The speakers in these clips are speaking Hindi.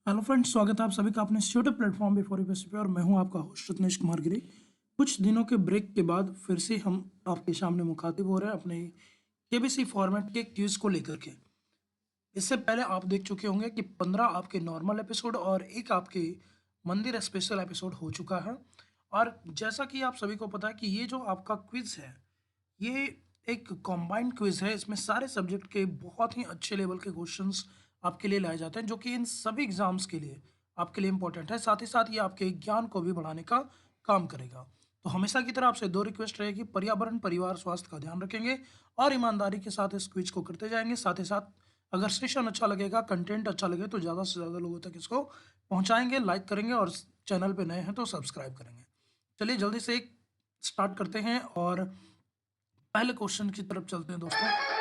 हेलो फ्रेंड्स, स्वागत है आप सभी का अपने इस यूट्यूब प्लेटफॉर्म पे फॉर पे और मैं हूं आपका होस्ट रत्नेश कुमार गिरी। कुछ दिनों के ब्रेक के बाद फिर से हम आपके सामने मुखातिब हो रहे हैं अपने केबीसी फॉर्मेट के क्यूज को लेकर के। इससे पहले आप देख चुके होंगे कि 15 आपके नॉर्मल एपिसोड और एक आपके मंदिर स्पेशल एपिसोड हो चुका है। और जैसा कि आप सभी को पता है कि ये जो आपका क्विज है, ये एक कॉम्बाइंड क्विज है। इसमें सारे सब्जेक्ट के बहुत ही अच्छे लेवल के क्वेश्चंस आपके लिए लाए जाते हैं, जो कि इन सभी एग्जाम्स के लिए आपके लिए इंपॉर्टेंट है। साथ ही साथ ये आपके ज्ञान को भी बढ़ाने का काम करेगा। तो हमेशा की तरह आपसे दो रिक्वेस्ट रहेगी, पर्यावरण, परिवार, स्वास्थ्य का ध्यान रखेंगे और ईमानदारी के साथ इस क्विज को करते जाएंगे। साथ ही साथ अगर सेशन अच्छा लगेगा, कंटेंट अच्छा लगे तो ज़्यादा से ज़्यादा लोगों तक इसको पहुंचाएंगे, लाइक करेंगे और चैनल पे नए हैं तो सब्सक्राइब करेंगे। चलिए जल्दी से स्टार्ट करते हैं और पहले क्वेश्चन की तरफ चलते हैं दोस्तों।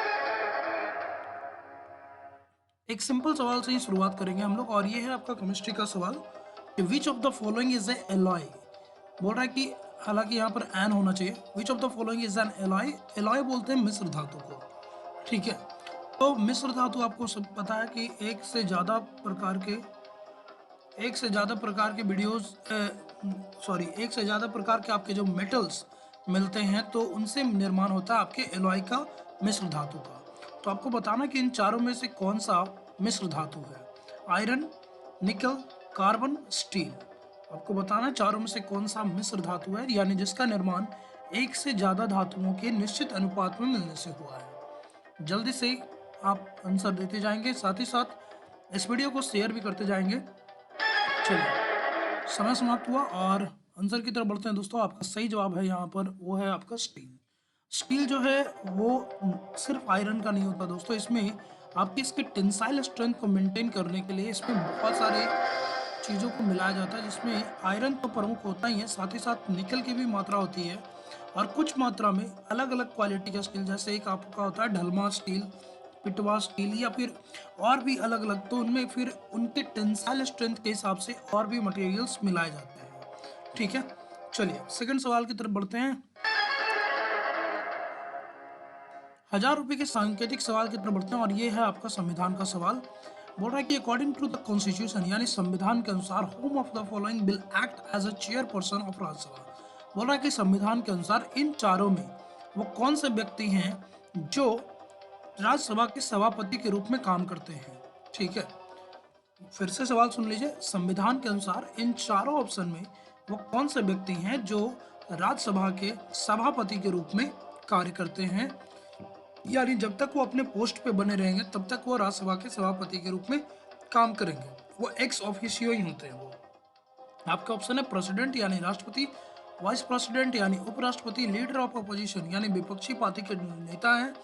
एक सिंपल सवाल से ही शुरुआत करेंगे हम लोग और ये है आपका केमिस्ट्री का सवाल कि विच of the following is a alloy. बोल रहा है कि हालांकि यहाँ पर एन होना चाहिए। विच of the following is an alloy. Alloy बोलते हैं मिश्र धातु को। ठीक है, तो मिश्र धातु आपको सब पता है कि एक से ज़्यादा प्रकार के आपके जो मेटल्स मिलते हैं तो उनसे निर्माण होता है आपके एलॉय का, मिश्र धातु का। तो आपको बताना कि इन चारों में से कौन सा मिश्र धातु है। आयरन, निकल, कार्बन, स्टील। आपको बताना है चारों में से कौन सा मिश्र धातु है, यानी जिसका निर्माण एक से ज़्यादा धातुओं के निश्चित अनुपात में मिलने से हुआ है। जल्दी से आप आंसर देते जाएंगे, साथ ही साथ इस वीडियो को शेयर भी करते जाएंगे। चलिए, समय समाप्त हुआ और आंसर की तरफ बढ़ते हैं दोस्तों। आपका सही जवाब है यहाँ पर, वो है आपका स्टील। स्टील जो है वो सिर्फ आयरन का नहीं होता दोस्तों, इसमें आपकी इसकी टेंसाइल स्ट्रेंथ को मेंटेन करने के लिए इसमें बहुत सारे चीज़ों को मिलाया जाता है, जिसमें आयरन तो प्रमुख होता ही है, साथ ही साथ निकल की भी मात्रा होती है और कुछ मात्रा में अलग अलग क्वालिटी का स्टील, जैसे एक आपका होता है ढलमा स्टील, पिटवा स्टील या फिर और भी अलग अलग। तो उनमें फिर उनके टेंसाइल स्ट्रेंथ के हिसाब से और भी मटेरियल्स मिलाए जाते हैं। ठीक है, चलिए सेकंड सवाल की तरफ बढ़ते हैं। 1000 रुपये के सांकेतिक सवाल की तरफ बढ़ते हैं और ये है आपका संविधान का सवाल। बोल रहा है कि अकॉर्डिंग टू द कॉन्स्टिट्यूशन, यानी संविधान के अनुसार, whom of the following will act as a chairperson of Rajya Sabha. बोल रहा है कि संविधान के अनुसार इन चारों में वो कौन से व्यक्ति हैं जो राज्यसभा के सभापति के रूप में काम करते हैं। ठीक है, फिर से सवाल सुन लीजिए। संविधान के अनुसार इन चारों ऑप्शन में वो कौन से व्यक्ति हैं जो राज्यसभा के सभापति के रूप में कार्य करते हैं, यानी जब तक वो अपने पोस्ट पे बने रहेंगे तब तक वो राज्यसभा के सभापति के रूप में काम करेंगे। वो एक्स ऑफिशियो ही होते हैं वो। आपका ऑप्शन है प्रेसिडेंट यानी राष्ट्रपति, वाइस प्रेसिडेंट यानी उपराष्ट्रपति, लीडर ऑफ अपोजिशन यानी विपक्षी पार्टी के नेता हैं,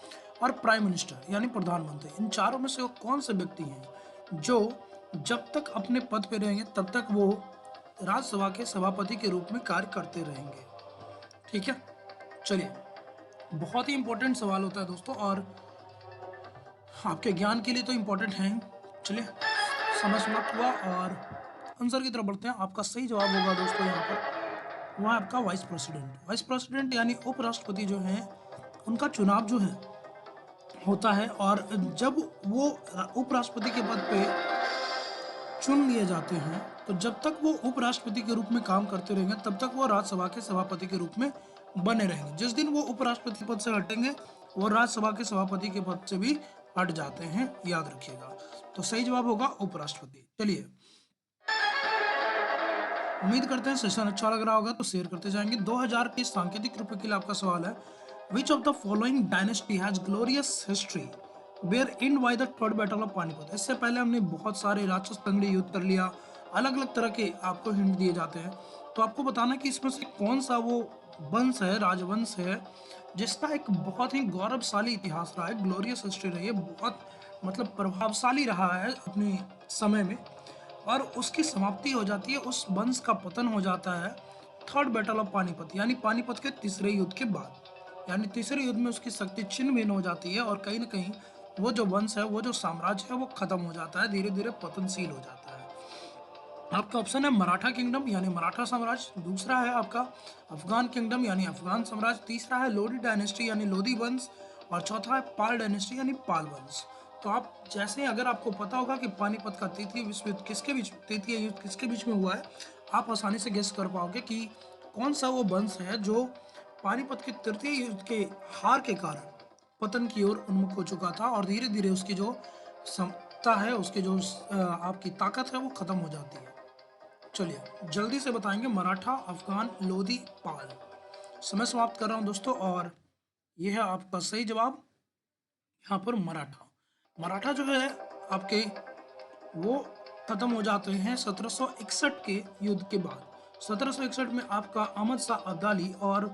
और प्राइम मिनिस्टर यानी प्रधानमंत्री। इन चारों में से वो कौन से व्यक्ति हैं जो जब तक अपने पद पे रहेंगे तब तक वो राज्यसभा के सभापति के रूप में कार्य करते रहेंगे। ठीक है, चलिए, बहुत ही इंपॉर्टेंट सवाल होता है दोस्तों और आपके ज्ञान के लिए तो इम्पोर्टेंट है। चलिए, समय समाप्त हुआ और आंसर की तरफ बढ़ते हैं। आपका सही जवाब होगा दोस्तों यहाँ पर, वह आपका वाइस प्रेसिडेंट। वाइस प्रेसिडेंट यानी उपराष्ट्रपति जो हैं, उनका चुनाव जो है होता है और जब वो उपराष्ट्रपति के पद पे चुन लिए जाते हैं तो जब तक वो उपराष्ट्रपति के रूप में काम करते रहेंगे तब तक वो राज्यसभा के सभापति के रूप में बने रहेंगे। जिस दिन वो उपराष्ट्रपति पद से हटेंगे वो राज्यसभा के सभापति के पद से भी हट जाते हैं, याद रखिएगा। तो सही जवाब होगा उपराष्ट्रपति। चलिए, उम्मीद करते हैं सेशन अच्छा लग रहा होगा तो शेयर करते जाएंगे। 2000 के सांकेतिक रुपए के लिए आपका सवाल है, which of the following dynasty has glorious history where in by the third battle of Panipat. इससे पहले हमने बहुत सारे राक्षस तंगड़ी युद्ध कर लिया, अलग अलग तरह के आपको हिंट दिए जाते हैं। तो आपको बताना कि इसमें से कौन सा वो वंश है, राजवंश है, जिसका एक बहुत ही गौरवशाली इतिहास रहा है, ग्लोरियस हिस्ट्री रही है, बहुत मतलब प्रभावशाली रहा है अपने समय में, और उसकी समाप्ति हो जाती है, उस वंश का पतन हो जाता है थर्ड बैटल ऑफ पानीपत, यानी पानीपत के तीसरे युद्ध के बाद। यानी तीसरे युद्ध में उसकी शक्ति छिन्न भिन्न हो जाती है और कहीं ना कहीं वो जो वंश है, वो जो साम्राज्य है, वो खत्म हो जाता है, धीरे धीरे पतनशील हो जाता है। आपका ऑप्शन है मराठा किंगडम यानी मराठा साम्राज्य, दूसरा है आपका अफगान किंगडम यानी अफगान साम्राज्य, तीसरा है लोधी डायनेस्टी यानी लोधी वंश, और चौथा है पाल डायनेस्टी यानी पाल वंश। तो तो आप जैसे अगर आपको पता होगा कि पानीपत का तृतीय विश्व युद्ध किसके बीच तृतीय युद्ध किसके बीच में हुआ है, आप आसानी से गेस कर पाओगे कि कौन सा वो वंश है जो पानीपत के तृतीय युद्ध के हार के कारण पतन की ओर उन्मुख हो चुका था और धीरे धीरे उसकी जो क्षमता है, उसकी जो आपकी ताकत है वो खत्म हो जाती है। चलिए जल्दी से बताएंगे, मराठा, अफगान, लोधी, पाल। समय समाप्त कर रहा हूं दोस्तों, और यह है आपका सही जवाब यहाँ पर मराठा। मराठा जो है आपके वो खत्म हो जाते हैं 1761 के युद्ध के बाद। 1761 में आपका अहमद शाह अब्दाली और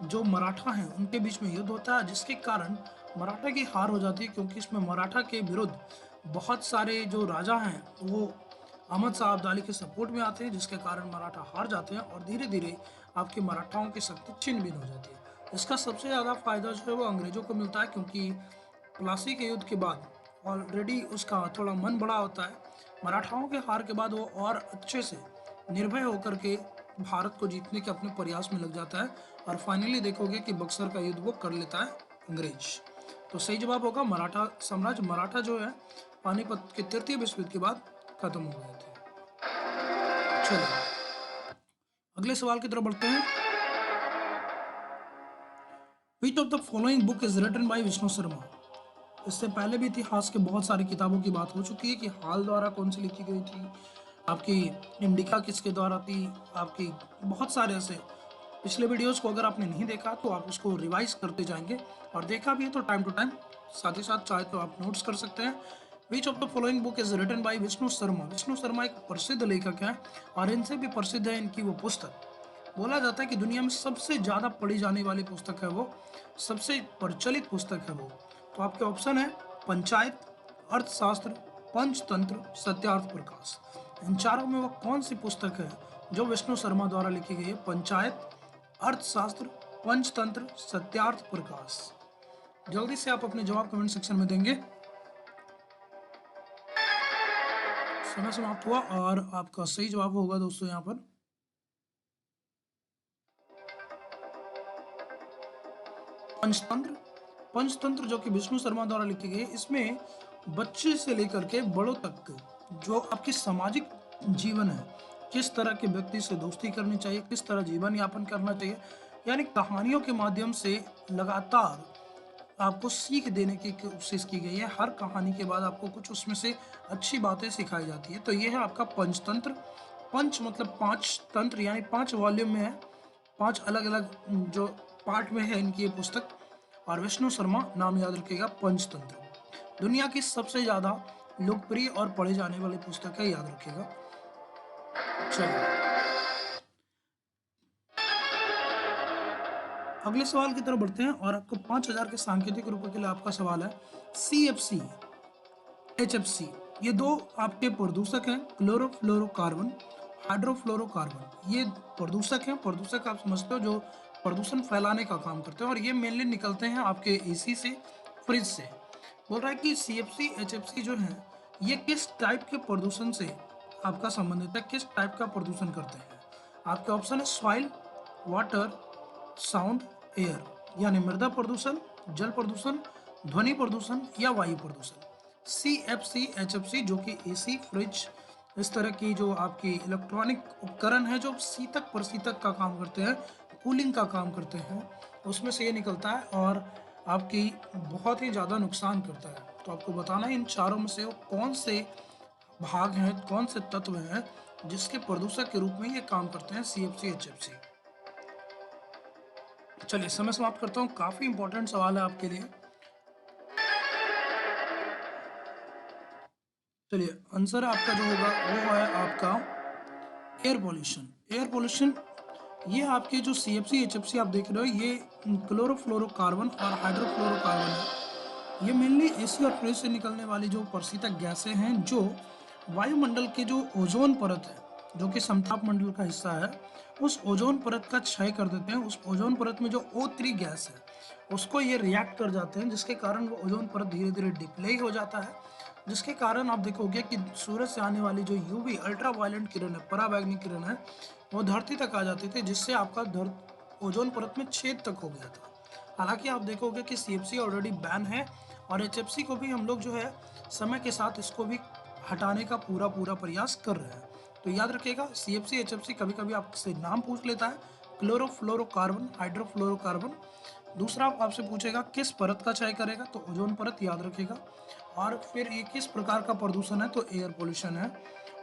जो मराठा हैं उनके बीच में युद्ध होता है, जिसके कारण मराठा की हार हो जाती है, क्योंकि इसमें मराठा के विरुद्ध बहुत सारे जो राजा हैं वो अहमद शाह अब्दाली के सपोर्ट में आते हैं, जिसके कारण मराठा हार जाते हैं और धीरे धीरे आपके मराठाओं की शक्ति छिन्न भिन्न हो जाती है। इसका सबसे ज़्यादा फायदा जो है वो अंग्रेजों को मिलता है, क्योंकि प्लासी के युद्ध के बाद ऑलरेडी उसका थोड़ा मन बड़ा होता है। मराठाओं के हार के बाद वो और अच्छे से निर्भय होकर के भारत को जीतने के अपने प्रयास में लग जाता है और फाइनली देखोगे कि बक्सर का युद्ध वो कर लेता है अंग्रेज। तो सही जवाब होगा मराठा साम्राज्य। मराठा जो है पानीपत के तृतीय विश्व युद्ध के बाद खत्म हो गए थे। चलिए अगले सवाल की तरफ बढ़ते हैं। Which of the following book is written by Vishnu Sharma? इससे पहले भी इतिहास के बहुत सारी किताबों की बात हो चुकी है कि हाल द्वारा कौन सी लिखी गई थी, आपकी इंडिका किसके द्वारा थी, आपकी बहुत सारे ऐसे पिछले वीडियोस को अगर आपने नहीं देखा तो आप उसको रिवाइज करते जाएंगे, और देखा भी है तो टाइम टू टाइम साथ ही साथ चाहे तो आप नोट्स कर सकते हैं। Which of the following book is written by Vishnu Sharma? Vishnu Sharma एक प्रसिद्ध लेखक है और इनसे भी प्रसिद्ध है इनकी वो पुस्तक। बोला जाता है कि दुनिया में सबसे ज़्यादा पढ़ी जाने वाली पुस्तक है वो, सबसे प्रचलित पुस्तक है वो। तो आपके ऑप्शन है पंचायत, अर्थशास्त्र, पंचतंत्र, सत्यार्थ प्रकाश। इन चारों में वो कौन सी पुस्तक है जो विष्णु शर्मा द्वारा लिखी गई है? पंचायत, अर्थशास्त्र, पंचतंत्र, सत्यार्थ प्रकाश। जल्दी से आप अपने जवाब कमेंट सेक्शन में देंगे। समय समाप्त हुआ और आपका सही जवाब होगा दोस्तों यहाँ पर पंचतंत्र। पंचतंत्र जो कि विष्णु शर्मा द्वारा लिखी गई है, इसमें बच्चे से लेकर के बड़ों तक जो आपकी सामाजिक जीवन है, किस तरह के व्यक्ति से दोस्ती करनी चाहिए, किस तरह जीवन यापन करना चाहिए, यानी कहानियों के माध्यम से लगातार आपको सीख देने की कोशिश की गई है। हर कहानी के बाद आपको कुछ उसमें से अच्छी बातें सिखाई जाती है। तो ये है आपका पंचतंत्र। पंच मतलब पांच, तंत्र यानी 5 वॉल्यूम में है, 5 अलग अलग जो पार्ट में है इनकी ये पुस्तक, और विष्णु शर्मा नाम याद रखिएगा पंचतंत्र। दुनिया की सबसे ज़्यादा लोकप्रिय और पढ़े जाने वाली पुस्तक है, याद रखिएगा। चलिए अगले सवाल की तरफ बढ़ते हैं और आपको 5000 के सांकेतिक रुपए के लिए आपका सवाल है। CFC, HFC ये दो आपके प्रदूषक हैं, क्लोरोफ्लोरोकार्बन, हाइड्रोफ्लोरोकार्बन। ये प्रदूषक हैं। प्रदूषक आप समझते हो जो प्रदूषण फैलाने का काम करते हैं, और ये मेनली निकलते हैं आपके AC से, फ्रिज से। बोल रहा है कि CFC, HFC जो है ये किस टाइप के प्रदूषण से आपका संबंधित है, किस टाइप का प्रदूषण करते हैं? आपके ऑप्शन है सॉइल, वाटर, साउंड, एयर, यानी मृदा प्रदूषण, जल प्रदूषण, ध्वनि प्रदूषण या वायु प्रदूषण। CFC, HFC जो कि AC, फ्रिज, इस तरह की जो आपकी इलेक्ट्रॉनिक उपकरण है जो शीतक प्रशीतक का काम करते हैं, कूलिंग का काम करते हैं, उसमें से ये निकलता है और आपकी बहुत ही ज़्यादा नुकसान करता है। तो आपको बताना है इन चारों में से वो कौन से भाग हैं, कौन से तत्व हैं जिसके प्रदूषक के रूप में ये काम करते हैं, CFC, HFC। चलिए समय समाप्त करता हूँ। काफी इंपॉर्टेंट सवाल है आपके लिए। चलिए आंसर आपका जो होगा वो है आपका एयर पोल्यूशन। एयर पोल्यूशन ये आपके जो CFC, HFC आप देख रहे हो, ये क्लोरोफ्लोरोकार्बन और हाइड्रोफ्लोरोकार्बन है। ये मेनली AC और फ्रिज से निकलने वाली जो प्रशीतक गैसें हैं जो वायुमंडल के जो ओजोन परत है, जो कि समताप मंडल का हिस्सा है, उस ओजोन परत का क्षय कर देते हैं। उस ओजोन परत में जो O3 गैस है उसको ये रिएक्ट कर जाते हैं, जिसके कारण वो ओजोन परत धीरे धीरे डिप्ले हो जाता है, जिसके कारण आप देखोगे कि सूरज से आने वाली जो UV अल्ट्रा वायलेंट किरण है, पराबैंगनी किरण है, वो धरती तक आ जाती थी, जिससे आपका ओजोन परत में छेद तक हो गया था। हालांकि आप देखोगे कि CFC ऑलरेडी बैन है और एचएफसी को भी हम लोग जो है समय के साथ इसको भी हटाने का पूरा प्रयास कर रहे हैं। तो याद रखिएगा, सीएफसी एचएफसी कभी कभी आपसे नाम पूछ लेता है, क्लोरोफ्लोरोकार्बन, हाइड्रोफ्लोरोकार्बन। दूसरा आपसे पूछेगा किस परत का क्षय करेगा, तो ओजोन परत, याद रखिएगा। और फिर ये किस प्रकार का प्रदूषण है, तो एयर पोल्यूशन है।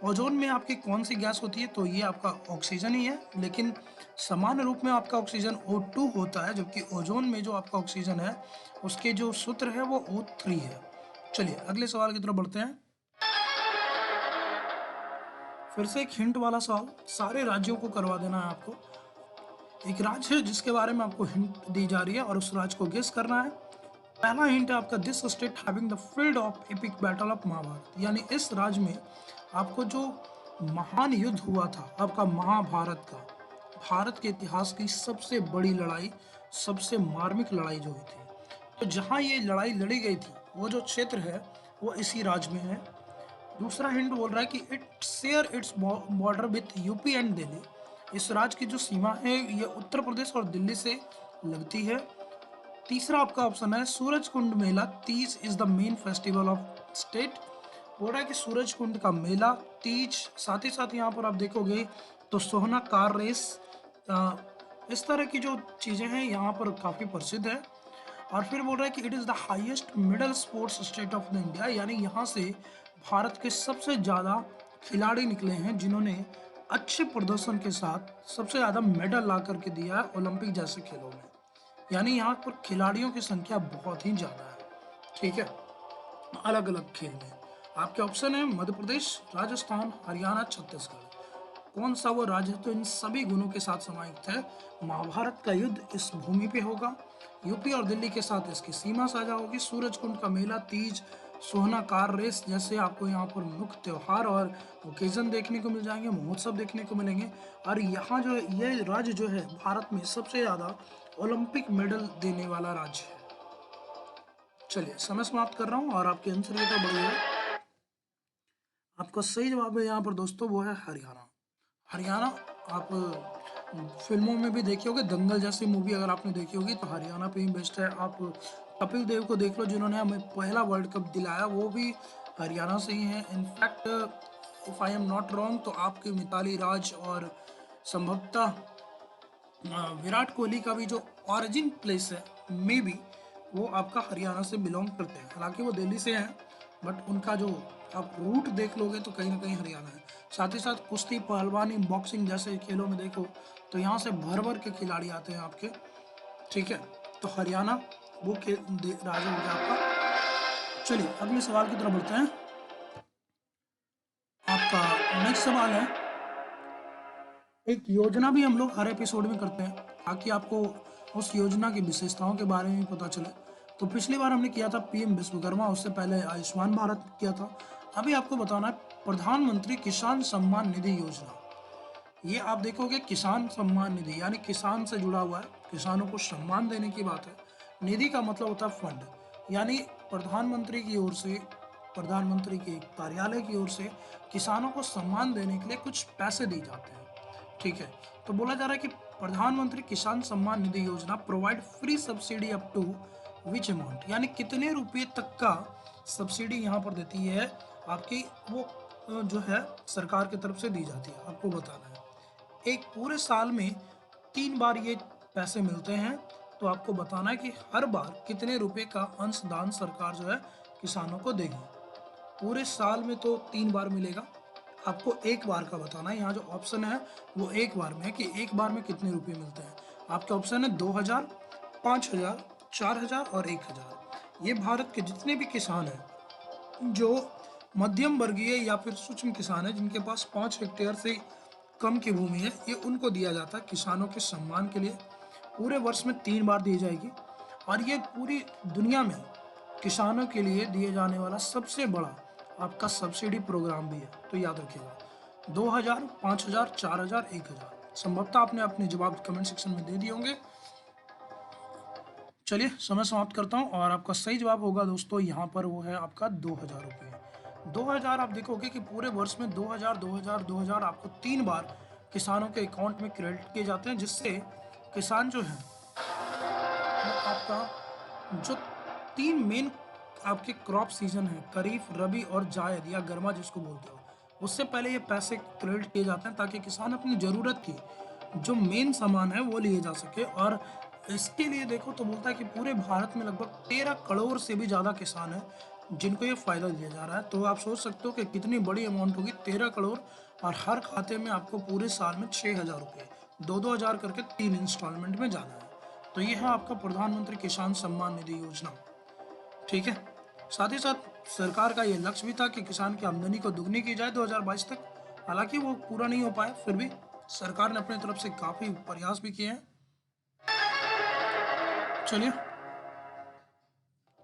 ओजोन में आपकी कौन सी गैस होती है, तो ये आपका ऑक्सीजन ही है, लेकिन सामान्य रूप में आपका ऑक्सीजन O2 होता है, जबकि ओजोन में जो आपका ऑक्सीजन है उसके जो सूत्र है वो O3 है। चलिए अगले सवाल की तरफ बढ़ते हैं। फिर से एक हिंट वाला सवाल, सारे राज्यों को करवा देना है आपको। एक राज्य है जिसके बारे में आपको हिंट दी जा रही है और उस राज्य को गेस करना है। पहला हिंट है आपका, this state having the field of epic battle of Mahabharata, यानी इस राज्य में आपको जो महान युद्ध हुआ था आपका महाभारत का, भारत के इतिहास की सबसे बड़ी लड़ाई, सबसे मार्मिक लड़ाई जो हुई थी, तो जहाँ ये लड़ाई लड़ी गई थी वो जो क्षेत्र है वो इसी राज्य में है। दूसरा हिंट बोल रहा है कि it share its border with UP and Delhi, इस राज्य की जो सीमा है ये उत्तर प्रदेश और दिल्ली से लगती है। तीसरा आपका ऑप्शन है सूरज कुंड मेला, Teej is the main festival of state, बोल रहा है कि सूरज कुंड का मेला, तीज, साथ ही साथ यहाँ पर आप देखोगे तो सोहना कार रेस, इस तरह की जो चीज़ें हैं यहाँ पर काफ़ी प्रसिद्ध है। और फिर बोल रहा है कि it is the highest middle sports state of the India, यानी यहाँ से भारत के सबसे ज़्यादा खिलाड़ी निकले हैं जिन्होंने अच्छे प्रदर्शन के साथ सबसे ज़्यादा मेडल ला करके दिया है ओलंपिक जैसे खेलों में, यानी यहाँ पर खिलाड़ियों की संख्या बहुत ही ज़्यादा है। ठीक है, अलग अलग खेल में आपके ऑप्शन है मध्य प्रदेश, राजस्थान, हरियाणा, छत्तीसगढ़। कौन सा वो राज्य तो इन सभी गुणों के साथ समायुक्त है? महाभारत का युद्ध इस भूमि पे होगा, यूपी और दिल्ली के साथ इसकी सीमा साझा होगी, सूरज कुंड का मेला, तीज, सोहना कार रेस जैसे आपको यहाँ पर मुख्य त्यौहार और ओकेजन देखने को मिल जाएंगे, महोत्सव देखने को मिलेंगे। और यहाँ जो ये राज्य जो है भारत में सबसे ज़्यादा ओलंपिक मेडल देने वाला राज्य है। चलिए समय समाप्त कर रहा हूँ और आपके आंसर की तरफ बढ़िए। आपका सही जवाब है यहाँ पर दोस्तों वो है हरियाणा। हरियाणा आप फिल्मों में भी देखे होगे, दंगल जैसी मूवी अगर आपने देखी होगी तो हरियाणा पे ही बेस्ट है। आप कपिल देव को देख लो जिन्होंने हमें पहला वर्ल्ड कप दिलाया, वो भी हरियाणा से ही है। In fact if I am not wrong तो आपके मिताली राज और संभवतः विराट कोहली का भी जो ऑरिजिन प्लेस है मे बी वो आपका हरियाणा से बिलोंग करते हैं, हालांकि वो दिल्ली से हैं बट उनका जो आप रूट देख लोगे तो कहीं ना कहीं हरियाणा है। साथ ही साथ कुश्ती, पहलवानी, बॉक्सिंग जैसे खेलों में देखो तो यहाँ से भर भर के खिलाड़ी आते हैं आपके। ठीक है, तो हरियाणा वो राज्य हो गया आपका। चलिए अगले सवाल की तरफ बढ़ते हैं। आपका नेक्स्ट सवाल है, एक योजना भी हम लोग हर एपिसोड में करते हैं ताकि आपको उस योजना की विशेषताओं के बारे में पता चले। तो पिछली बार हमने किया था पीएम विश्वकर्मा, उससे पहले आयुष्मान भारत किया था। अभी आपको बताना है प्रधानमंत्री किसान सम्मान निधि योजना। ये आप देखोगे किसान सम्मान निधि यानी किसान से जुड़ा हुआ है, किसानों को सम्मान देने की बात है। निधि का मतलब होता है फंड, यानी प्रधानमंत्री की ओर से, प्रधानमंत्री के कार्यालय की ओर से किसानों को सम्मान देने के लिए कुछ पैसे दिए जाते हैं। ठीक है, तो बोला जा रहा है कि प्रधानमंत्री किसान Samman Nidhi Yojana provide free subsidy up to which amount, यानी कितने रुपये तक का सब्सिडी यहाँ पर देती है आपकी, वो जो है सरकार की तरफ से दी जाती है, आपको बताना है। एक पूरे साल में 3 बार ये पैसे मिलते हैं, तो आपको बताना है कि हर बार कितने रुपए का अंशदान सरकार जो है किसानों को देगी। पूरे साल में तो 3 बार मिलेगा, आपको एक बार का बताना है। यहाँ जो ऑप्शन है वो एक बार में है कि एक बार में कितने रुपए मिलते हैं। आपके ऑप्शन है 2000, 5000, 4000 और 1000। ये भारत के जितने भी किसान हैं जो मध्यम वर्गीय या फिर सूक्ष्म किसान है जिनके पास 5 हेक्टेयर से कम की भूमि है, ये उनको दिया जाता है किसानों के सम्मान के लिए। पूरे वर्ष में 3 बार दी जाएगी और ये पूरी दुनिया में किसानों के लिए दिए जाने वाला सबसे बड़ा आपका सब्सिडी प्रोग्राम भी है। तो याद रखिएगा 2000, 5000, 4000, 1000। संभवतः आपने अपने जवाब कमेंट सेक्शन में दे दिए होंगे। चलिए समय समाप्त करता हूँ और आपका सही जवाब होगा दोस्तों यहाँ पर वो है आपका 2000 रुपये। 2000 आप देखोगे कि पूरे वर्ष में 2000, 2000, 2000 आपको 3 बार किसानों के अकाउंट में क्रेडिट किए जाते हैं, जिससे किसान जो है आपका जो 3 मेन आपके क्रॉप सीजन है, खरीफ, रबी और जायद या गर्मा जिसको बोलते हो, उससे पहले ये पैसे क्रेडिट किए जाते हैं ताकि किसान अपनी ज़रूरत की जो मेन सामान है वो लिए जा सके। और इसके लिए देखो तो बोलता है कि पूरे भारत में लगभग 13 करोड़ से भी ज़्यादा किसान हैं जिनको ये फ़ायदा दिया जा रहा है। तो आप सोच सकते हो कि कितनी बड़ी अमाउंट होगी, 13 करोड़, और हर खाते में आपको पूरे साल में 6,000 रुपये, 2-2 हज़ार करके 3 इंस्टॉलमेंट में जाना है। तो ये है आपका प्रधानमंत्री किसान सम्मान निधि योजना। ठीक है। साथ ही साथ सरकार का ये लक्ष्य भी था कि किसान की आमदनी को दुगनी की जाए 2022 तक। हालांकि वो पूरा नहीं हो पाया, फिर भी सरकार ने अपनी तरफ से काफ़ी प्रयास भी किए हैं। चलिए,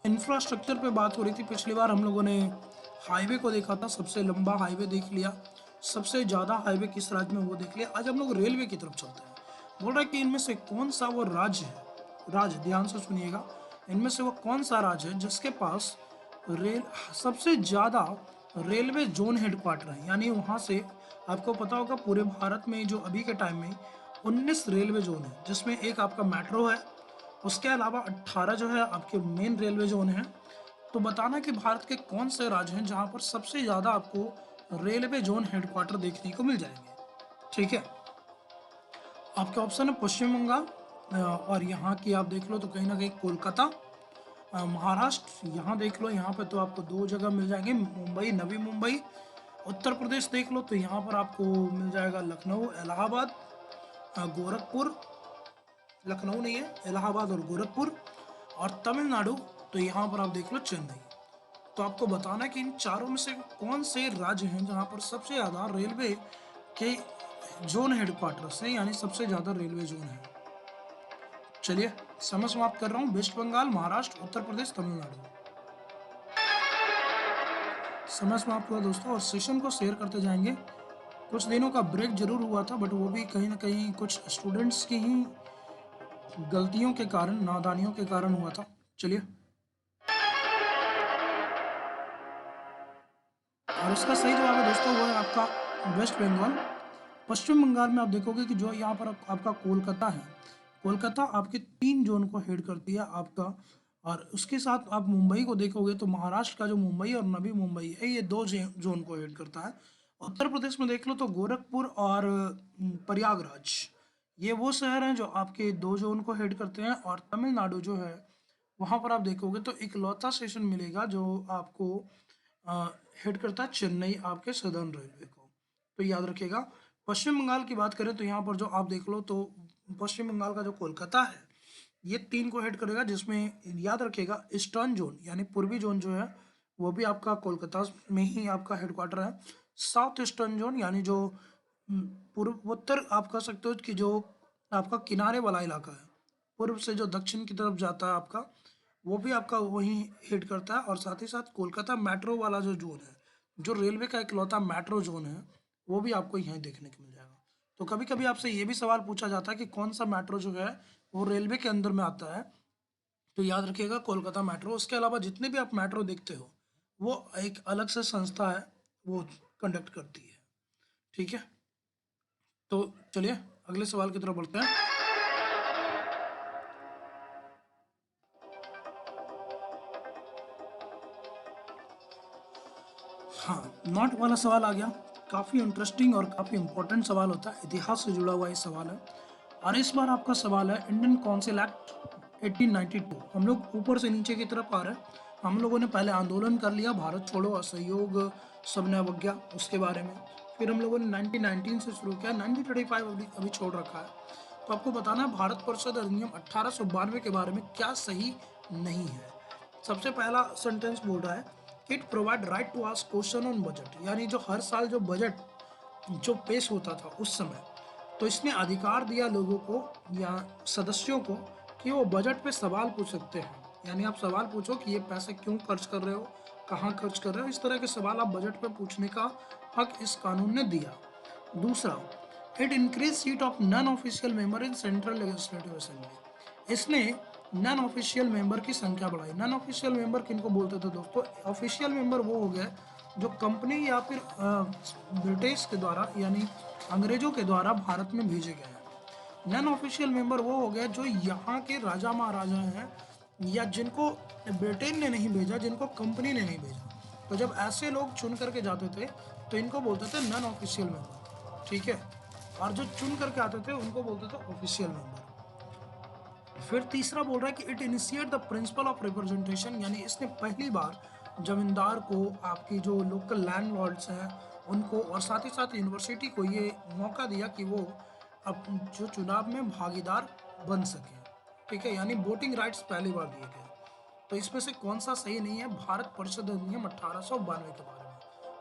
इंफ्रास्ट्रक्चर पे बात हो रही थी। पिछली बार हम लोगों ने हाईवे को देखा था, सबसे लंबा हाईवे देख लिया, सबसे ज़्यादा हाईवे किस राज्य में वो देख लिया। आज हम लोग रेलवे की तरफ चलते हैं। बोल रहा है कि इनमें से कौन सा वो राज्य है, राज्य ध्यान से सुनिएगा, इनमें से वो कौन सा राज्य है जिसके पास रेल सबसे ज़्यादा रेलवे जोन हेडक्वार्टर है। यानी वहाँ से आपको पता होगा पूरे भारत में जो अभी के टाइम में 19 रेलवे जोन है, जिसमें एक आपका मेट्रो है, उसके अलावा 18 जो है आपके मेन रेलवे जोन है। तो बताना कि भारत के कौन से राज्य हैं जहाँ पर सबसे ज़्यादा आपको रेलवे जोन हेडक्वार्टर देखने को मिल जाएंगे। ठीक है। आपके ऑप्शन है पश्चिम बंगाल, और यहाँ की आप देख लो तो कहीं ना कहीं कोलकाता, महाराष्ट्र, यहाँ देख लो, यहाँ पे तो आपको 2 जगह मिल जाएंगे, मुंबई, नवी मुंबई। उत्तर प्रदेश देख लो तो यहाँ पर आपको मिल जाएगा लखनऊ, इलाहाबाद, गोरखपुर, लखनऊ नहीं है, इलाहाबाद और गोरखपुर। और तमिलनाडु तो यहाँ पर आप देख लो चेन्नई। तो आपको बताना है कि इन चारों में से कौन से राज्य हैं जहाँ पर सबसे ज़्यादा रेलवे के जोन हेडक्वार्टर से, यानी सबसे ज़्यादा रेलवे जोन है। चलिए, समय समाप्त कर रहा हूँ। वेस्ट बंगाल, महाराष्ट्र, उत्तर प्रदेश, तमिलनाडु। समय समाप्त हुआ दोस्तों, और सेशन को शेयर करते जाएंगे। कुछ दिनों का ब्रेक जरूर हुआ था, बट वो भी कहीं ना कहीं कुछ स्टूडेंट्स की ही गलतियों के कारण, नादानियों के कारण हुआ था। चलिए, और इसका सही जवाब है दोस्तों, वो है आपका वेस्ट बंगाल। पश्चिम बंगाल में आप देखोगे कि जो यहाँ पर आपका कोलकाता है, कोलकाता आपके 3 जोन को हेड करती है आपका। और उसके साथ आप मुंबई को देखोगे तो महाराष्ट्र का जो मुंबई और नवी मुंबई है, ये 2 जोन को हेड करता है। उत्तर प्रदेश में देख लो तो गोरखपुर और प्रयागराज, ये वो शहर हैं जो आपके 2 जोन को हेड करते हैं। और तमिलनाडु जो है, वहाँ पर आप देखोगे तो इकलौता स्टेशन मिलेगा जो आपको हेड करता है चेन्नई, आपके सदर्न रेलवे को। तो याद रखिएगा। पश्चिम बंगाल की बात करें तो यहाँ पर जो आप देख लो तो पश्चिम बंगाल का जो कोलकाता है, ये 3 को हेड करेगा, जिसमें याद रखिएगा ईस्टर्न जोन यानी पूर्वी जोन जो है वो भी आपका कोलकाता में ही आपका हेडक्वार्टर है। साउथ ईस्टर्न जोन यानी जो पूर्वोत्तर आप कह सकते हो कि जो आपका किनारे वाला इलाका है, पूर्व से जो दक्षिण की तरफ जाता है आपका, वो भी आपका वहीं हिट करता है। और साथ ही साथ कोलकाता मेट्रो वाला जो जोन है, जो रेलवे का इकलौता मेट्रो जोन है, वो भी आपको यहीं देखने को मिल जाएगा। तो कभी कभी आपसे ये भी सवाल पूछा जाता है कि कौन सा मेट्रो जो है वो रेलवे के अंदर में आता है, तो याद रखिएगा कोलकाता मेट्रो। उसके अलावा जितने भी आप मेट्रो देखते हो वो एक अलग से संस्था है, वो कंडक्ट करती है। ठीक है। तो चलिए अगले सवाल की तरफ बढ़ते हैं। हाँ, नॉट वाला सवाल आ गया। काफ़ी इंटरेस्टिंग और काफ़ी इंपॉर्टेंट सवाल होता है, इतिहास से जुड़ा हुआ ये सवाल है। और इस बार आपका सवाल है इंडियन काउंसिल एक्ट 1892। हम लोग ऊपर से नीचे की तरफ आ रहे हैं। हम लोगों ने पहले आंदोलन कर लिया, भारत छोड़ो, असहयोग, सबने अवज्ञा, उसके बारे में। फिर हम लोगों ने 1919 से शुरू किया, 1935 अभी छोड़ रखा है। तो आपको बताना है भारत परिषद अधिनियम 1892 के बारे में क्या सही नहीं है। सबसे पहला सेंटेंस बोल रहा है it provide right to ask question on budget, यानी जो हर साल जो बजट जो पेश होता था उस समय, तो इसने अधिकार दिया लोगों को या सदस्यों को कि वो बजट पे सवाल पूछ सकते हैं। यानी आप सवाल पूछो कि ये पैसे क्यों खर्च कर रहे हो, कहाँ खर्च कर रहे हो, इस तरह के सवाल आप बजट पे पूछने का हक इस कानून ने दिया। दूसरा, it increase seat of non official member in central legislative assembly, इसने नॉन ऑफिशियल मेंबर की संख्या बढ़ाई। नॉन ऑफिशियल मेंबर किनको बोलते थे दोस्तों? ऑफिशियल मेंबर वो हो गया जो कंपनी या फिर ब्रिटिश के द्वारा यानी अंग्रेजों के द्वारा भारत में भेजे गए हैं। नॉन ऑफिशियल मेंबर वो हो गया जो यहाँ के राजा महाराजा हैं या जिनको ब्रिटेन ने नहीं भेजा, जिनको कंपनी ने नहीं भेजा, तो जब ऐसे लोग चुन करके जाते थे तो इनको बोलते थे नॉन ऑफिशियल मेंबर, ठीक है। और जो चुन करके आते थे उनको बोलते थे ऑफिशियल मेंबर। फिर तीसरा बोल रहा है कि it initiate the principle of representation, यानी इसने पहली बार जमींदार को, आपकी जो लोकल लैंडलॉर्ड्स हैं उनको, और साथ ही साथ यूनिवर्सिटी को ये मौका दिया कि वो अब जो चुनाव में भागीदार बन सके, ठीक है। यानी वोटिंग राइट्स पहली बार दिए गए। तो इसमें से कौन सा सही नहीं है? भारत परिषद अधिनियम 1892 के बारे में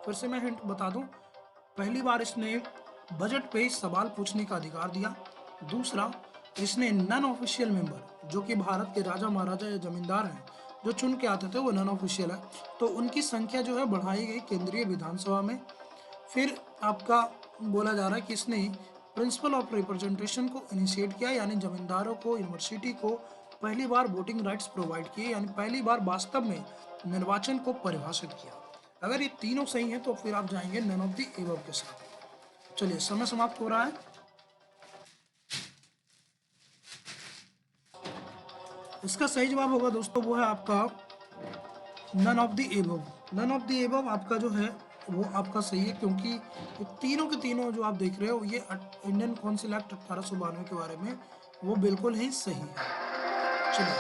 फिर से मैं हिंट बता दूं। पहली बार इसने बजट पे सवाल पूछने का अधिकार दिया। दूसरा, इसने नॉन ऑफिशियल मेंबर, जो कि भारत के राजा महाराजा या जमींदार हैं जो चुन के आते थे, वो नॉन ऑफिशियल है, तो उनकी संख्या जो है बढ़ाई गई केंद्रीय विधानसभा में। फिर आपका बोला जा रहा है कि इसने प्रिंसिपल ऑफ रिप्रेजेंटेशन को इनिशिएट किया, यानी जमींदारों को, यूनिवर्सिटी को पहली बार वोटिंग राइट्स प्रोवाइड किए, यानी पहली बार वास्तव में निर्वाचन को परिभाषित किया। अगर ये तीनों सही हैं तो फिर आप जाएंगे नन ऑफ द एबव के साथ। चलिए, समय समाप्त हो रहा है। इसका सही जवाब होगा दोस्तों, वो है आपका none of the above. None of the above आपका जो है वो आपका सही है, क्योंकि ये तीनों के तीनों जो आप देख रहे हो ये इंडियन काउंसिल एक्ट 1892 के बारे में, वो बिल्कुल ही सही है। चलिए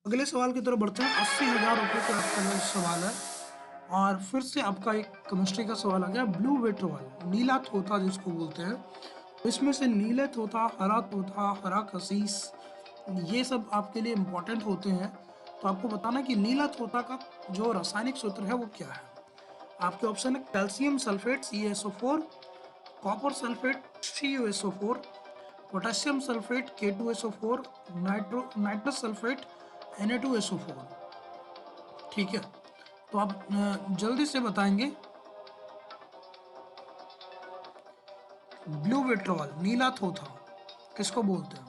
अगले सवाल की तरफ बढ़ते हैं। 80,000 रुपये का आपका जो सवाल है, और फिर से आपका एक केमिस्ट्री का सवाल आ गया। ब्लू विट्रोल, नीला तोता जिसको बोलते हैं, इसमें से नीले तोता, हरा कसीस, ये सब आपके लिए इम्पोर्टेंट होते हैं। तो आपको बताना कि नीला तोता का जो रासायनिक सूत्र है वो क्या है। आपके ऑप्शन है calcium sulphate CaSO4, copper sulphate CuSO4, potassium sulphate K2SO4, nitrous sulphate Na2SO4, ठीक है। तो आप जल्दी से बताएंगे। ब्लू विट्रोल, नीला थोथा, किसको बोलते हैं?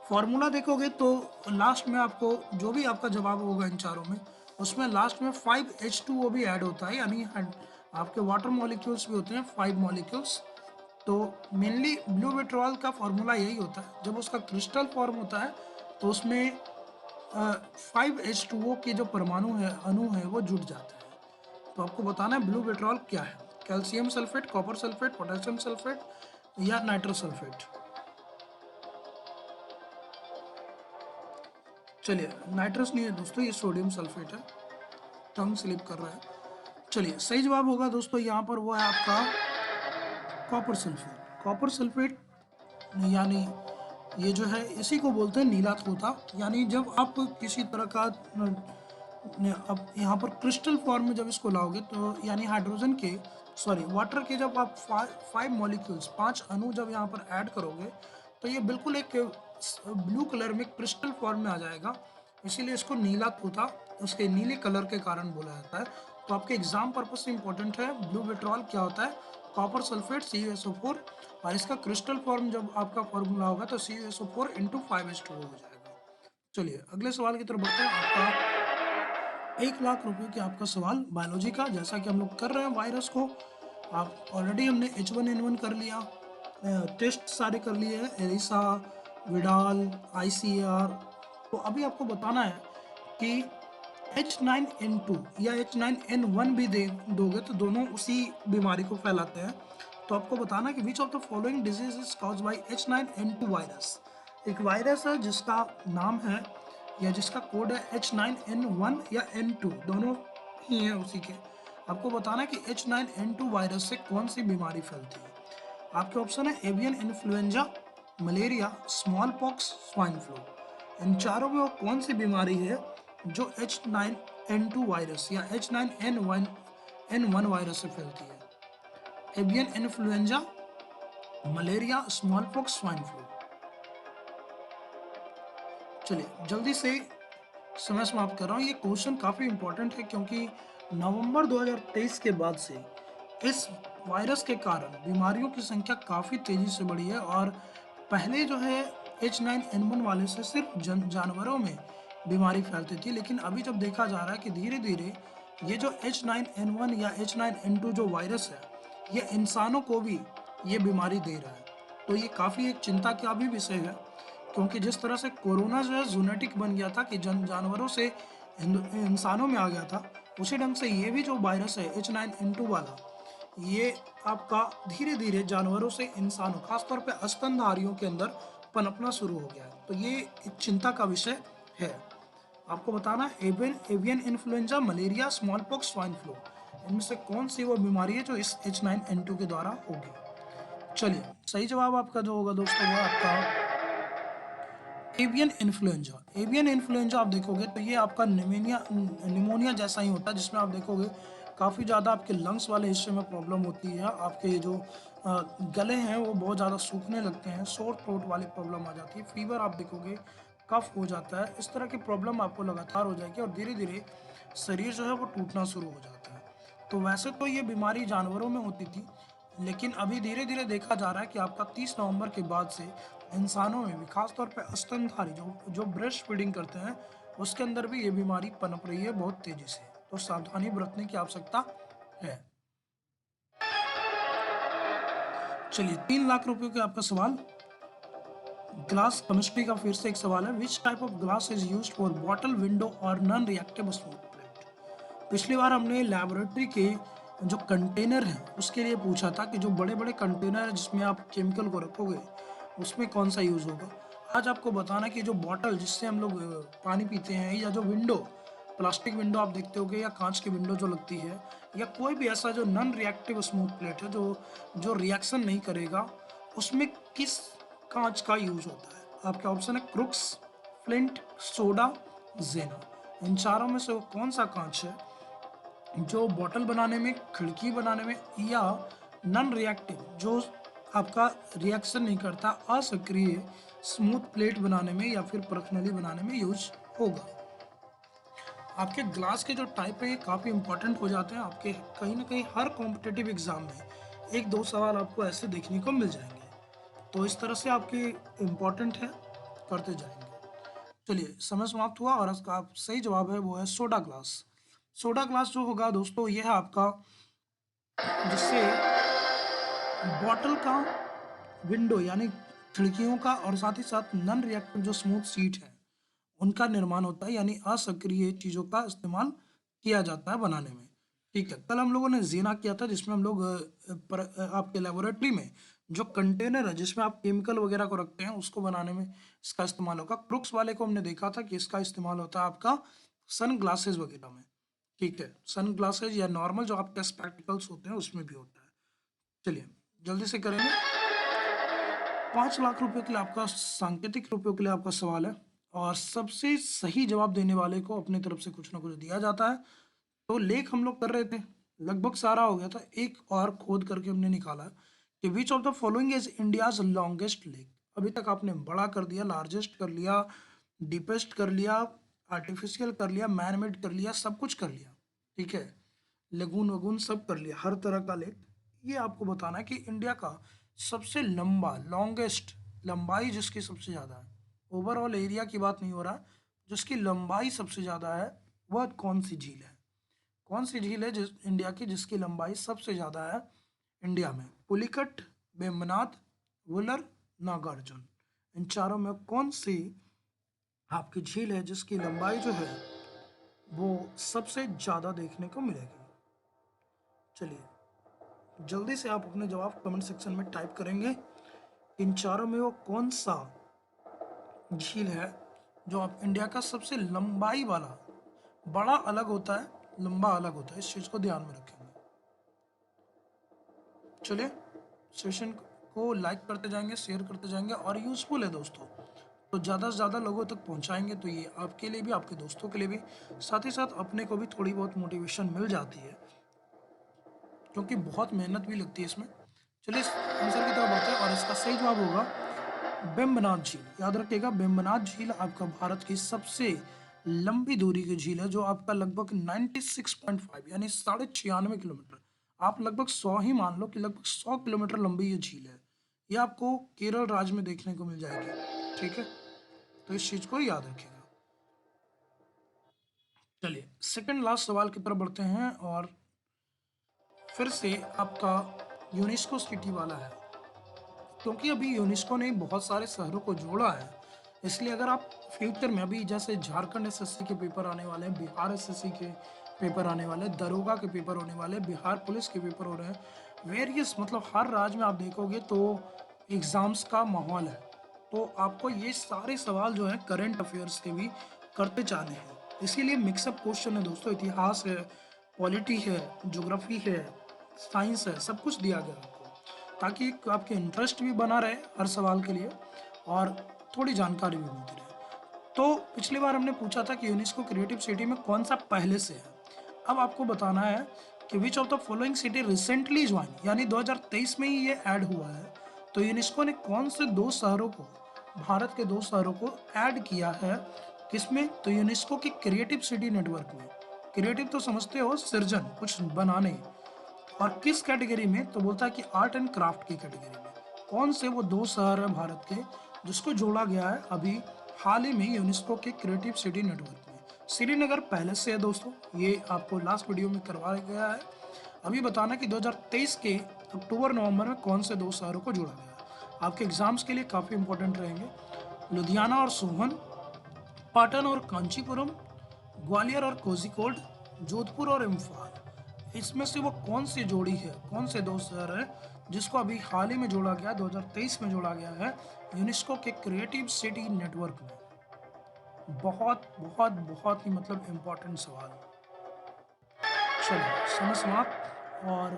फॉर्मूला देखोगे तो लास्ट में आपको जो भी आपका जवाब होगा इन चारों में, उसमें लास्ट में 5H2O भी ऐड होता है, यानी आपके वाटर मॉलिक्यूल्स भी होते हैं 5 मॉलिक्यूल्स। तो मेनली ब्लू विट्रोल का फॉर्मूला यही होता है। जब उसका क्रिस्टल फॉर्म होता है तो उसमें 5H2O के जो परमाणु है, अणु है, वो जुड़ जाते हैं। तो आपको बताना है ब्लू विट्रोल क्या है। Calcium sulphate, copper sulphate, potassium sulphate या नाइट्रस सल्फेट। चलिए, नाइट्रस नहीं है दोस्तों, ये सोडियम सल्फेट है, टंग स्लिप कर रहा है। चलिए, सही जवाब होगा दोस्तों यहाँ पर वो है आपका कॉपर सल्फेट। कॉपर सल्फेट यानी ये जो है इसी को बोलते हैं नीला तोता। यानी जब आप किसी तरह का अब यहाँ पर क्रिस्टल फॉर्म में जब इसको लाओगे तो यानी हाइड्रोजन के, सॉरी वाटर के, जब आप 5 मॉलिक्यूल्स, 5 अणु जब यहाँ पर ऐड करोगे तो ये बिल्कुल एक ब्लू कलर में क्रिस्टल फॉर्म में आ जाएगा। इसीलिए इसको नीला तोता उसके नीले कलर के कारण बोला जाता है। तो आपके एग्जाम पर्पज से इंपॉर्टेंट है ब्लू विट्रॉल क्या होता है, कॉपर सल्फेट CuSO4, और इसका क्रिस्टल फॉर्म जब आपका फॉर्मूला होगा तो CuSO4 × 5H2O हो जाएगा। चलिए अगले सवाल की तरफ बढ़ते हैं। आपका 1,00,000 रुपये की आपका सवाल बायोलॉजी का, जैसा कि हम लोग कर रहे हैं वायरस को। आप ऑलरेडी हमने H1N1 कर लिया, टेस्ट सारे कर लिए हैं, एलिसा, विडाल, ICAR। तो अभी आपको बताना है कि H9N2 या H9N1 भी दे दोगे तो दोनों उसी बीमारी को फैलाते हैं। तो आपको बताना है कि विच of the following disease is cause by H9N2 virus. एक वायरस है जिसका नाम है या जिसका कोड है H9N1 या N2, दोनों ही हैं उसी के। आपको बताना है कि H9N2 वायरस से कौन सी बीमारी फैलती है। आपके ऑप्शन है avian influenza, malaria, smallpox, swine flu. इन चारों में वो कौन सी बीमारी है जो H9N2 वायरस या H9N1 वायरस से फैलती है? Avian influenza, malaria, smallpox, swine flu. चलिए जल्दी से समय समाप्त कर रहा हूँ। ये क्वेश्चन काफ़ी इंपॉर्टेंट है क्योंकि नवंबर 2023 के बाद से इस वायरस के कारण बीमारियों की संख्या काफ़ी तेज़ी से बढ़ी है। और पहले जो है H9N1 वाले से सिर्फ जानवरों में बीमारी फैलती थी, लेकिन अभी जब देखा जा रहा है कि धीरे धीरे ये जो H9N1 या H9N2 जो वायरस है ये इंसानों को भी ये बीमारी दे रहा है। तो ये काफ़ी एक चिंता का भी विषय है क्योंकि जिस तरह से कोरोना जो है जूनेटिक बन गया था कि जानवरों से इंसानों में आ गया था, उसी ढंग से ये भी जो वायरस है H9N2 वाला, ये आपका धीरे धीरे जानवरों से इंसानों, खासतौर पे स्तनधारियों के अंदर पनपना शुरू हो गया है। तो ये एक चिंता का विषय है। आपको बताना है avian influenza, malaria, smallpox, swine flu, इनमें से कौन सी वो बीमारी है जो इस H9N2 के द्वारा होगी। चलिए, सही जवाब आपका जो होगा दोस्तों वो आपका एवियन इन्फ्लुएंजा। एवियन इन्फ्लुएंजा आप देखोगे तो ये आपका निमोनिया जैसा ही होता है, जिसमें आप देखोगे काफ़ी ज़्यादा आपके लंग्स वाले हिस्से में प्रॉब्लम होती है, आपके ये जो गले हैं वो बहुत ज़्यादा सूखने लगते हैं, सोर थ्रोट वाली प्रॉब्लम आ जाती है, फीवर आप देखोगे, कफ हो जाता है, इस तरह की प्रॉब्लम आपको लगातार हो जाएगी और धीरे धीरे शरीर जो है वो टूटना शुरू हो जाता है। तो वैसे तो ये बीमारी जानवरों में होती थी, लेकिन अभी धीरे धीरे देखा जा रहा है कि आपका 30 नवंबर के बाद से इंसानों में भी, खासतौर पे स्तनधारी जो जो ब्रेस्ट फीडिंग करते हैं, उसके अंदर भी ये बीमारी पनप रही है बहुत तेजी से। तो सावधानी बरतने की आवश्यकता है। चलिए, 3 लाख रुपए का आपका सवाल, ग्लास केमिस्ट्री का फिर से एक सवाल है। Which type of glass is used for bottle, window और नॉन रिएक्टिव स्मूथ प्लेट। पिछली बार हमने लैबोरेटरी के जो कंटेनर हैं उसके लिए पूछा था कि जो बड़े बड़े कंटेनर है जिसमें आप केमिकल को रखोगे, उसमें कौन सा यूज़ होगा। आज आपको बताना कि जो बॉटल जिससे हम लोग पानी पीते हैं, या जो विंडो, प्लास्टिक विंडो आप देखते होगे, या कांच की विंडो जो लगती है, या कोई भी ऐसा जो नॉन रिएक्टिव स्मूथ प्लेट है जो जो रिएक्शन नहीं करेगा, उसमें किस कांच का यूज होता है। आपके ऑप्शन है क्रुक्स, फ्लिंट, सोडा, जेना। इन चारों में से वो कौन सा कांच है जो बॉटल बनाने में, खिड़की बनाने में, या नॉन रिएक्टिव जो आपका रिएक्शन नहीं करता, असक्रिय स्मूथ प्लेट बनाने में या फिर परखनली बनाने में यूज होगा। आपके ग्लास के जो टाइप है ये काफ़ी इंपॉर्टेंट हो जाते हैं आपके, कहीं ना कहीं हर कॉम्पिटिटिव एग्जाम में एक दो सवाल आपको ऐसे देखने को मिल जाएंगे। तो इस तरह से आपके इम्पॉर्टेंट है, करते जाएंगे। चलिए, समय समाप्त हुआ और इसका सही जवाब है वो है सोडा ग्लास। सोडा ग्लास जो होगा दोस्तों ये है आपका, जिससे बॉटल का विंडो यानी खिड़कियों का और साथ ही साथ नॉन रिएक्टिव जो स्मूथ सीट है उनका निर्माण होता है, यानी असक्रिय चीज़ों का इस्तेमाल किया जाता है बनाने में। ठीक है, कल हम लोगों ने जेना किया था जिसमें हम लोग आपके लेबोरेटरी में जो कंटेनर है जिसमें आप केमिकल वगैरह को रखते हैं उसको बनाने में इसका इस्तेमाल होगा। क्रुक्स वाले को हमने देखा था कि इसका इस्तेमाल होता है आपका सन ग्लासेस वगैरह में। ठीक है, सन ग्लासेस या नॉर्मल जो आपके स्पेक्टिकल्स होते हैं उसमें भी होता है। चलिए, जल्दी से करेंगे। 5 लाख रुपए के लिए आपका, सांकेतिक रुपयों के लिए आपका सवाल है, और सबसे सही जवाब देने वाले को अपनी तरफ से कुछ ना कुछ दिया जाता है। तो लेख हम लोग कर रहे थे, लगभग सारा हो गया था, एक और खोद करके हमने निकाला कि विच of the following is India's longest lake. अभी तक आपने बड़ा कर दिया, लार्जेस्ट कर लिया, डीपेस्ट कर लिया, आर्टिफिशियल कर लिया, मैन मेड कर लिया, सब कुछ कर लिया। ठीक है, लगून वगून सब कर लिया, हर तरह का लेक। ये आपको बताना है कि इंडिया का सबसे लंबा, लॉन्गेस्ट, लंबाई जिसकी सबसे ज़्यादा है, ओवरऑल एरिया की बात नहीं हो रहा, जिसकी लंबाई सबसे ज़्यादा है, वह कौन सी झील है। कौन सी झील है जिस इंडिया की जिसकी लंबाई सबसे ज़्यादा है इंडिया में। पुलिकट, वेम्बनाथ, वुलर, नागार्जुन, इन चारों में कौन सी आपकी झील है जिसकी लंबाई जो है वो सबसे ज़्यादा देखने को मिलेगी। चलिए, जल्दी से आप अपने जवाब कमेंट सेक्शन में टाइप करेंगे। इन चारों में वो कौन सा झील है जो आप इंडिया का सबसे लंबाई वाला, बड़ा अलग होता है, लंबा अलग होता है, इस चीज़ को ध्यान में रखेंगे। चलिए, सेशन को लाइक करते जाएंगे, शेयर करते जाएंगे, और यूज़फुल है दोस्तों तो ज़्यादा से ज़्यादा लोगों तक पहुंचाएंगे तो ये आपके लिए भी, आपके दोस्तों के लिए भी, साथ ही साथ अपने को भी थोड़ी बहुत मोटिवेशन मिल जाती है, क्योंकि बहुत मेहनत भी लगती है इसमें। चलिए, आंसर की तरफ बढ़ते हैं और इसका सही जवाब होगा बेम्बनाथ झील। याद रखिएगा, बेम्बनाथ झील आपका भारत की सबसे लंबी दूरी की झील है, जो आपका लगभग 96.5 यानी 96.5 किलोमीटर, आप लगभग 100 ही मान लो कि लगभग 100 किलोमीटर लंबी ये झील है। ये आपको केरल राज्य में देखने को मिल जाएगी। ठीक है, तो इस चीज को याद रखिएगा। चलिए, सेकंड लास्ट सवाल की तरफ बढ़ते हैं, और फिर से आपका यूनेस्को सिटी वाला है, क्योंकि अभी यूनेस्को ने बहुत सारे शहरों को जोड़ा है इसलिए अगर आप फ्यूचर में अभी जैसे झारखंड एसएससी के पेपर आने वाले हैं, बिहार एसएससी के पेपर आने वाले हैं, दरोगा के पेपर होने वाले हैं, बिहार पुलिस के पेपर हो रहे हैं, वेरियस मतलब हर राज्य में आप देखोगे तो एग्ज़ाम्स का माहौल है। तो आपको ये सारे सवाल जो हैं करंट अफेयर्स के भी करते जाने हैं। इसीलिए मिक्सअप क्वेश्चन है दोस्तों, इतिहास है, पॉलिटी है, ज्योग्राफी है, साइंस है, सब कुछ दिया गया है आपको, ताकि आपके इंटरेस्ट भी बना रहे हर सवाल के लिए और थोड़ी जानकारी भी मिलती रहे। तो पिछली बार हमने पूछा था कि यूनेस्को क्रिएटिव सिटी में कौन सा पहले से है। अब आपको बताना है कि विच of the following city recently join, यानी 2023 में ही ये ऐड हुआ है। तो यूनेस्को ने कौन से दो शहरों को, भारत के दो शहरों को ऐड किया है किसमें, तो यूनेस्को की क्रिएटिव सिटी नेटवर्क में। क्रिएटिव तो समझते हो सृजन, कुछ बनाने, और किस कैटेगरी में, तो बोलता है कि आर्ट एंड क्राफ्ट की कैटेगरी में। कौन से वो दो शहर हैं भारत के जिसको जोड़ा गया है अभी हाल ही में यूनेस्को के क्रिएटिव सिटी नेटवर्क में। श्रीनगर पहले से है दोस्तों, ये आपको लास्ट वीडियो में करवाया गया है। अभी बताना कि 2023 के अक्टूबर नवंबर में कौन से दो शहरों को जोड़ा गया है। आपके एग्जाम्स के लिए काफ़ी इंपॉर्टेंट रहेंगे। लुधियाना और सोहन, पाटन और कांचीपुरम, ग्वालियर और कोझिकोड, जोधपुर और इम्फाल। इसमें से वो कौन सी जोड़ी है, कौन से दो शहर है जिसको अभी हाल ही में जोड़ा गया, 2023 में जोड़ा गया है यूनेस्को के क्रिएटिव सिटी नेटवर्क में। बहुत बहुत बहुत ही मतलब इम्पोर्टेंट सवाल। चलिए समय समाप्त और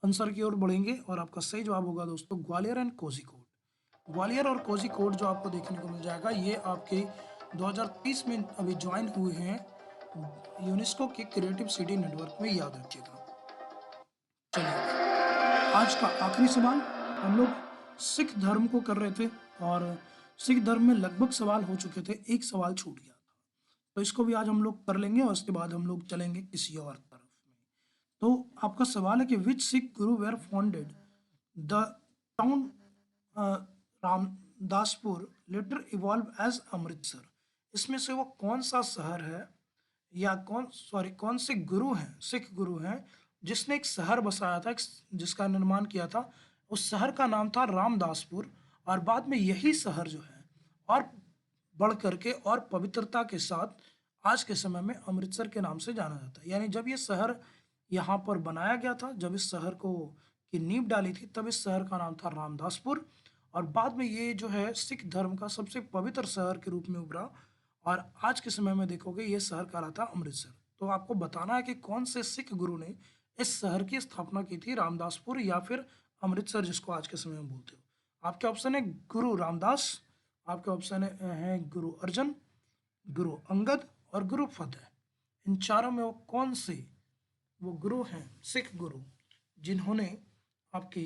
आंसर की ओर बढ़ेंगे और आपका सही जवाब होगा दोस्तों ग्वालियर एंड कोझिकोड। ग्वालियर और कोझिकोड जो आपको देखने को मिल जाएगा, ये आपके 2030 में अभी ज्वाइन हुए हैं यूनेस्को के क्रिएटिव सिटी नेटवर्क में, याद रखिएगा। चलिए आज का आखिरी सवाल, हम लोग सिख धर्म को कर रहे थे और सिख धर्म में लगभग सवाल हो चुके थे, एक सवाल छूट गया था, तो इसको भी आज हम लोग कर लेंगे और उसके बाद हम लोग चलेंगे किसी और तरफ में। तो आपका सवाल है कि which Sikh guru were founded the town Ramdaspur later evolve as Amritsar. इसमें से वो कौन सा शहर है या कौन से गुरु हैं, सिख गुरु हैं जिसने एक शहर बसाया था, जिसका निर्माण किया था। उस शहर का नाम था रामदासपुर और बाद में यही शहर जो है और बढ़ करके और पवित्रता के साथ आज के समय में अमृतसर के नाम से जाना जाता है। यानी जब ये शहर यहाँ पर बनाया गया था, जब इस शहर को की नींव डाली थी, तब इस शहर का नाम था रामदासपुर और बाद में ये जो है सिख धर्म का सबसे पवित्र शहर के रूप में उभरा और आज के समय में देखोगे ये शहर कहलाता अमृतसर। तो आपको बताना है कि कौन से सिख गुरु ने इस शहर की स्थापना की थी, रामदासपुर या फिर अमृतसर जिसको आज के समय में बोलते हो। आपके ऑप्शन है गुरु रामदास, आपके ऑप्शन है गुरु अर्जन, गुरु अंगद और गुरु फतेह। इन चारों में वो कौन से वो गुरु हैं, सिख गुरु, जिन्होंने आपकी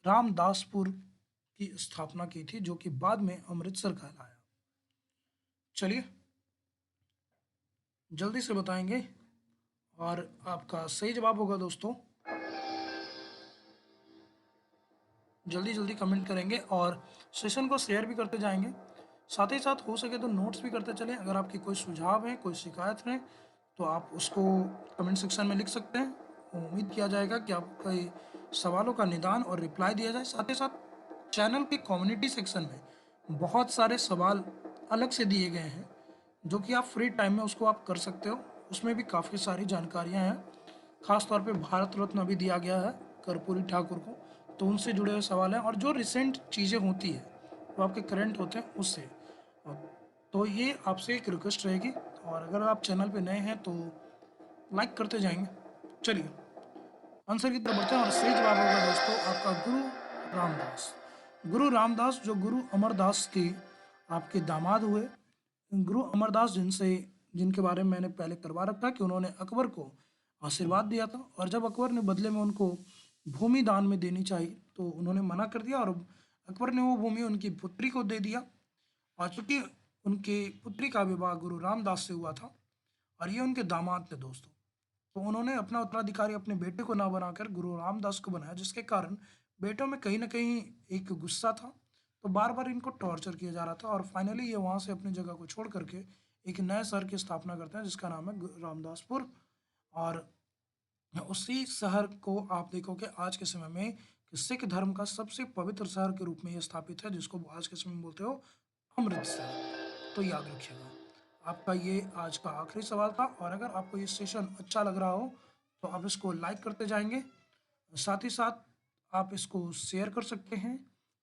रामदासपुर की स्थापना की थी, जो कि बाद में अमृतसर कहलाया। चलिए जल्दी से बताएंगे और आपका सही जवाब होगा दोस्तों, जल्दी जल्दी कमेंट करेंगे और सेशन को शेयर भी करते जाएंगे। साथ ही साथ हो सके तो नोट्स भी करते चलें। अगर आपकी कोई सुझाव है, कोई शिकायत है, तो आप उसको कमेंट सेक्शन में लिख सकते हैं। उम्मीद किया जाएगा कि आपके सवालों का निदान और रिप्लाई दिया जाए। साथ ही साथ चैनल के कम्युनिटी सेक्शन में बहुत सारे सवाल अलग से दिए गए हैं, जो कि आप फ्री टाइम में उसको आप कर सकते हो। उसमें भी काफ़ी सारी जानकारियाँ हैं, ख़ास तौर पे भारत रत्न भी दिया गया है कर्पूरी ठाकुर को, तो उनसे जुड़े हुए सवाल हैं और जो रिसेंट चीज़ें होती है वो आपके करंट होते हैं उससे। तो ये आपसे एक रिक्वेस्ट रहेगी और अगर आप चैनल पे नए हैं तो लाइक करते जाएंगे। चलिए आंसर की तरफ बढ़ते हैं और सही जवाब होगा दोस्तों आपका गुरु रामदास। गुरु रामदास जो गुरु अमरदास के आपके दामाद हुए, गुरु अमरदास जिनके बारे में मैंने पहले करवा रखा कि उन्होंने अकबर को आशीर्वाद दिया था और जब अकबर ने बदले में उनको भूमि दान में देनी चाहिए तो उन्होंने मना कर दिया और अकबर ने वो भूमि उनकी पुत्री को दे दिया। और चूंकि उनकी पुत्री का विवाह गुरु रामदास से हुआ था और ये उनके दामाद थे दोस्तों, तो उन्होंने अपना उत्तराधिकारी अपने बेटे को ना बनाकर गुरु रामदास को बनाया, जिसके कारण बेटों में कहीं ना कहीं एक गुस्सा था, तो बार बार इनको टॉर्चर किया जा रहा था और फाइनली ये वहाँ से अपनी जगह को छोड़ करके एक नए शहर की स्थापना करते हैं जिसका नाम है रामदासपुर। और उसी शहर को आप देखोगे आज के समय में कि सिख धर्म का सबसे पवित्र शहर के रूप में ये स्थापित है, जिसको आज के समय में बोलते हो अमृतसर। तो याद रखिएगा, आपका ये आज का आखिरी सवाल था और अगर आपको ये सेशन अच्छा लग रहा हो तो आप इसको लाइक करते जाएंगे, साथ ही साथ आप इसको शेयर कर सकते हैं,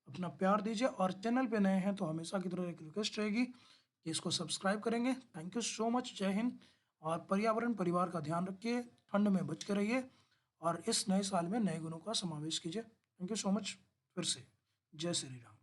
अपना प्यार दीजिए और चैनल पे नए हैं तो हमेशा की तरह एक रिक्वेस्ट रहेगी कि इसको सब्सक्राइब करेंगे। थैंक यू सो मच, जय हिंद। और पर्यावरण परिवार का ध्यान रखिए, ठंड में बच के रहिए और इस नए साल में नए गुणों का समावेश कीजिए। थैंक यू सो मच फिर से, जय श्री राम।